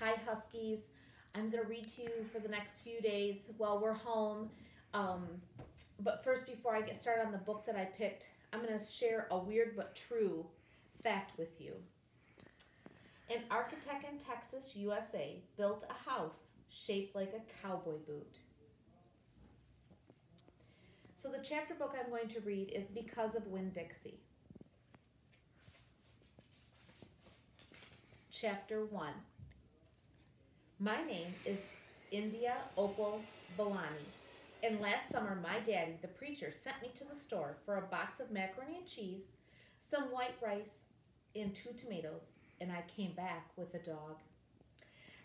Hi, Huskies. I'm going to read to you for the next few days while we're home. Um, but first, before I get started on the book that I picked, I'm going to share a weird but true fact with you. An architect in Texas, USA, built a house shaped like a cowboy boot. So, the chapter book I'm going to read is Because of Winn-Dixie. Chapter 1. My name is India Opal Balani, and last summer my daddy, the preacher, sent me to the store for a box of macaroni and cheese, some white rice, and 2 tomatoes, and I came back with a dog.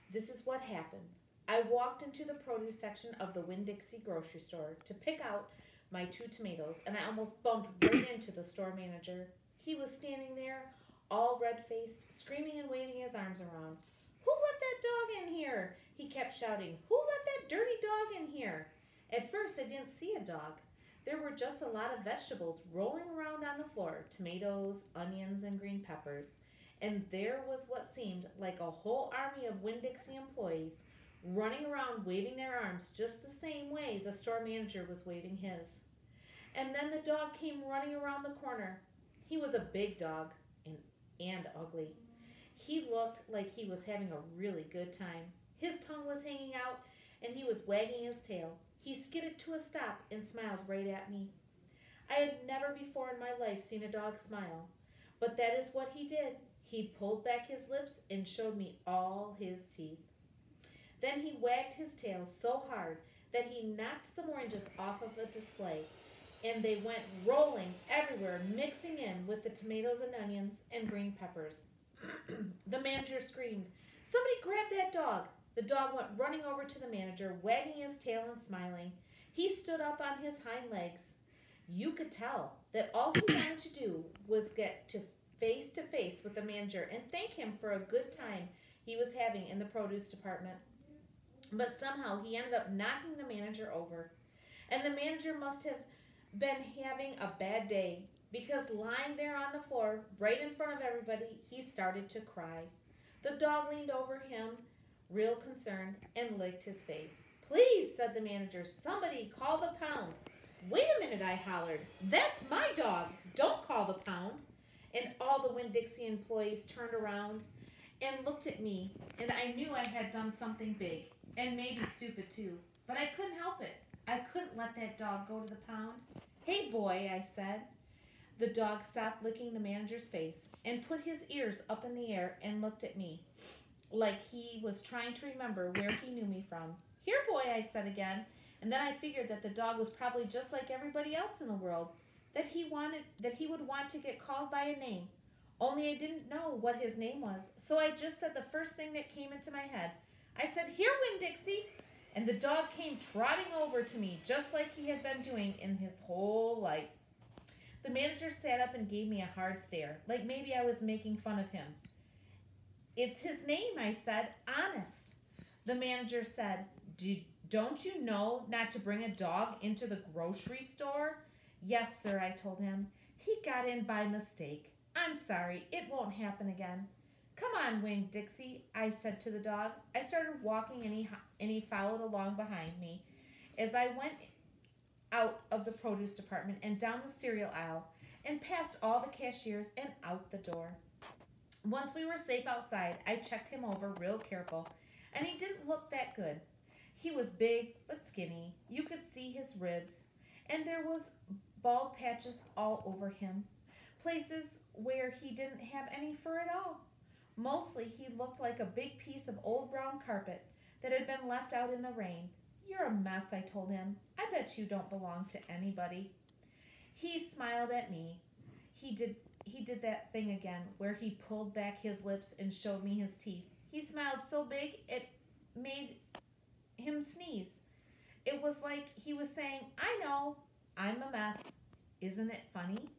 This is what happened. I walked into the produce section of the Winn-Dixie grocery store to pick out my 2 tomatoes, and I almost bumped right into the store manager. He was standing there, all red-faced, screaming and waving his arms around. Who let that dog in here? He kept shouting. Who let that dirty dog in here? At first, I didn't see a dog. There were just a lot of vegetables rolling around on the floor, tomatoes, onions, and green peppers. And there was what seemed like a whole army of Winn-Dixie employees running around waving their arms just the same way the store manager was waving his. And then the dog came running around the corner. He was a big dog and ugly. He looked like he was having a really good time. His tongue was hanging out and he was wagging his tail. He skidded to a stop and smiled right at me. I had never before in my life seen a dog smile, but that is what he did. He pulled back his lips and showed me all his teeth. Then he wagged his tail so hard that he knocked some oranges off of the display, and they went rolling everywhere, mixing in with the tomatoes and onions and green peppers. The manager screamed, "Somebody grab that dog!" The dog went running over to the manager, wagging his tail and smiling. He stood up on his hind legs. You could tell that all he wanted to do was get to face with the manager and thank him for a good time he was having in the produce department. But somehow he ended up knocking the manager over. And the manager must have been having a bad day, because lying there on the floor, right in front of everybody, he started to cry. The dog leaned over him, real concerned, and licked his face. "Please," said the manager, "somebody call the pound." "Wait a minute," I hollered. "That's my dog. Don't call the pound." And all the Winn-Dixie employees turned around and looked at me, and I knew I had done something big, and maybe stupid too, but I couldn't help it. I couldn't let that dog go to the pound. "Hey, boy," I said. The dog stopped licking the manager's face and put his ears up in the air and looked at me like he was trying to remember where he knew me from. "Here, boy," I said again, and then I figured that the dog was probably just like everybody else in the world, that he would want to get called by a name. Only I didn't know what his name was, so I just said the first thing that came into my head. I said, "Here, Winn-Dixie," and the dog came trotting over to me just like he had been doing in his whole life. The manager sat up and gave me a hard stare, like maybe I was making fun of him. "It's his name," I said, "honest." The manager said, "Don't you know not to bring a dog into the grocery store?" "Yes, sir," I told him. "He got in by mistake. I'm sorry. It won't happen again." "Come on, Winn-Dixie," I said to the dog. I started walking and he followed along behind me. As I went out of the produce department and down the cereal aisle and past all the cashiers and out the door. Once we were safe outside, I checked him over real careful, and he didn't look that good. He was big but skinny. You could see his ribs, and there was bald patches all over him, places where he didn't have any fur at all. Mostly he looked like a big piece of old brown carpet that had been left out in the rain. "You're a mess," I told him. "I bet you don't belong to anybody." He smiled at me. He did that thing again where he pulled back his lips and showed me his teeth. He smiled so big it made him sneeze. It was like he was saying, "I know, I'm a mess. Isn't it funny?"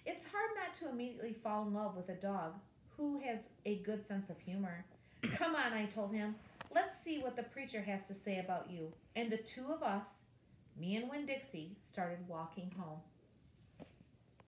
It's hard not to immediately fall in love with a dog who has a good sense of humor. "Come on," I told him. "Let's see what the preacher has to say about you." And the two of us, me and Winn-Dixie, started walking home.